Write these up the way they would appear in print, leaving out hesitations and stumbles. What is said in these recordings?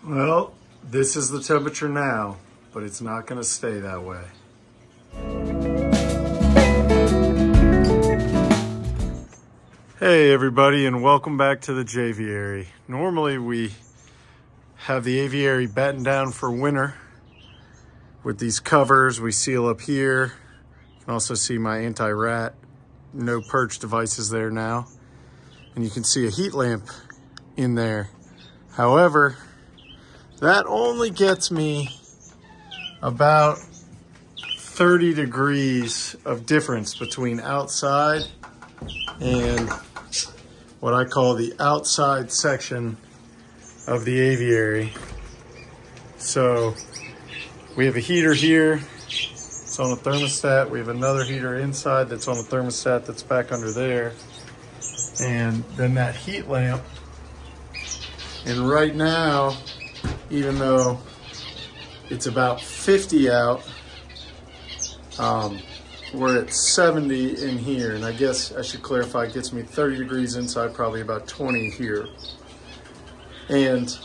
Well, this is the temperature now, but it's not going to stay that way. Hey everybody, and welcome back to the aviary. Normally we have the aviary battened down for winter with these covers. We seal up here. You can also see my anti-rat, no perch devices there now. And you can see a heat lamp in there. However, that only gets me about 30 degrees of difference between outside and what I call the outside section of the aviary. So we have a heater here, it's on a thermostat. We have another heater inside that's on a thermostat that's back under there. And then that heat lamp. And right now, even though it's about 50 out, we're at 70 in here, and I guess I should clarify, it gets me 30 degrees inside, probably about 20 here. And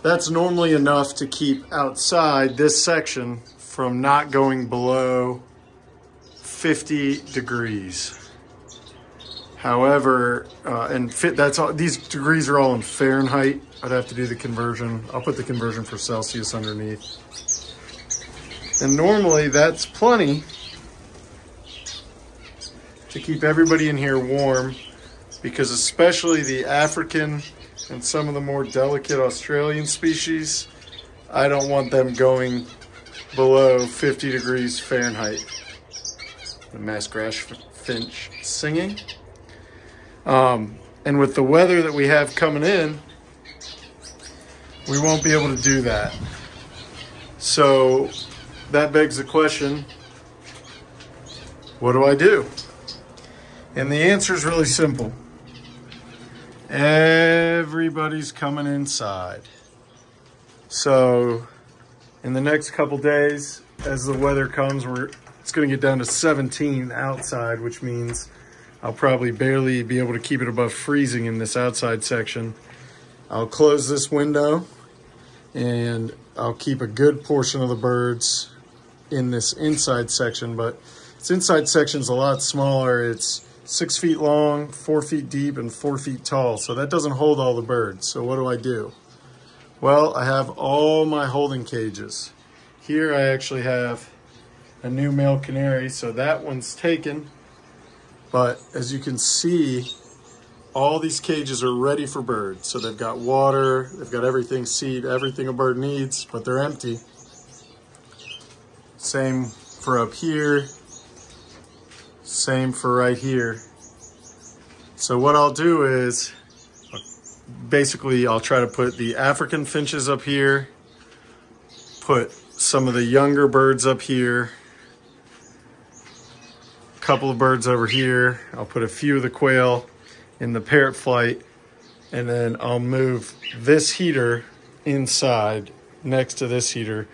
that's normally enough to keep outside this section from not going below 50 degrees. However, that's all, these degrees are all in Fahrenheit. I'd have to do the conversion. I'll put the conversion for Celsius underneath. And normally that's plenty to keep everybody in here warm, because especially the African and some of the more delicate Australian species, I don't want them going below 50 degrees Fahrenheit. The masked grass finch singing. And with the weather that we have coming in, we won't be able to do that. So that begs the question, what do I do? And the answer is really simple. Everybody's coming inside. So in the next couple days, as the weather comes, it's going to get down to 17 outside, which means I'll probably barely be able to keep it above freezing in this outside section. I'll close this window and I'll keep a good portion of the birds in this inside section, but this inside section's a lot smaller. It's 6 feet long, 4 feet deep, and 4 feet tall, so that doesn't hold all the birds. So what do I do? Well, I have all my holding cages. Here I actually have a new male canary, so that one's taken. But as you can see, all these cages are ready for birds. So they've got water, they've got everything, seed, everything a bird needs, but they're empty. Same for up here, same for right here. So what I'll do is, basically I'll try to put the African finches up here, put some of the younger birds up here, a couple of birds over here. I'll put a few of the quail in the parrot flight, and then I'll move this heater inside next to this heater.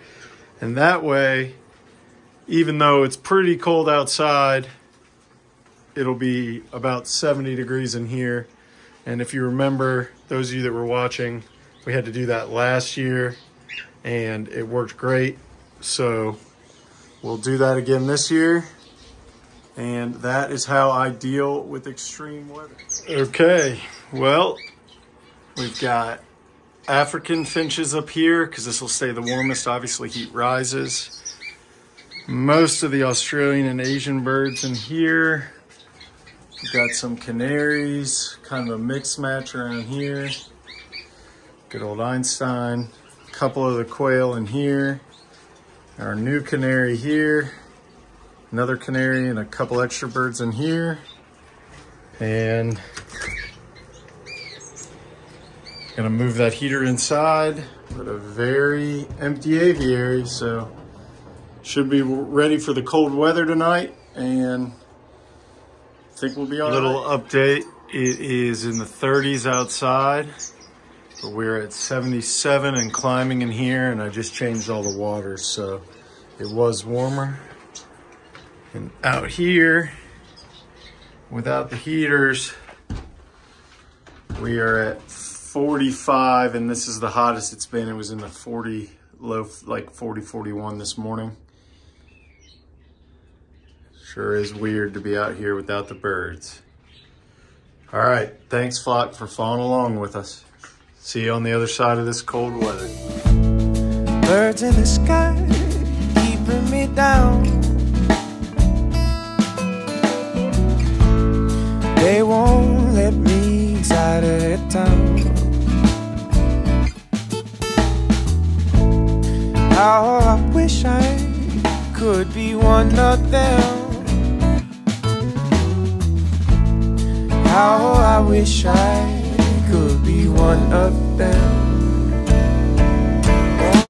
And that way, even though it's pretty cold outside, it'll be about 70 degrees in here. And if you remember, those of you that were watching, we had to do that last year and it worked great. So we'll do that again this year. And that is how I deal with extreme weather. Okay, well, we've got African finches up here because this will stay the warmest. Obviously, heat rises. Most of the Australian and Asian birds in here. We've got some canaries, kind of a mixed match around here. Good old Einstein. A couple of the quail in here. Our new canary here. Another canary and a couple extra birds in here. And gonna move that heater inside. Put a very empty aviary, so should be ready for the cold weather tonight, and I think we'll be all right. Little update, it is in the 30s outside, but we're at 77 and climbing in here, and I just changed all the water, so it was warmer. And out here, without the heaters, we are at 45, and this is the hottest it's been. It was in the 40, low, like 40, 41 this morning. Sure is weird to be out here without the birds. All right, thanks flock for following along with us. See you on the other side of this cold weather. Birds in the sky keeping me down. They won't let me inside of their town. How I wish I could be one of them. How I wish I could be one of them.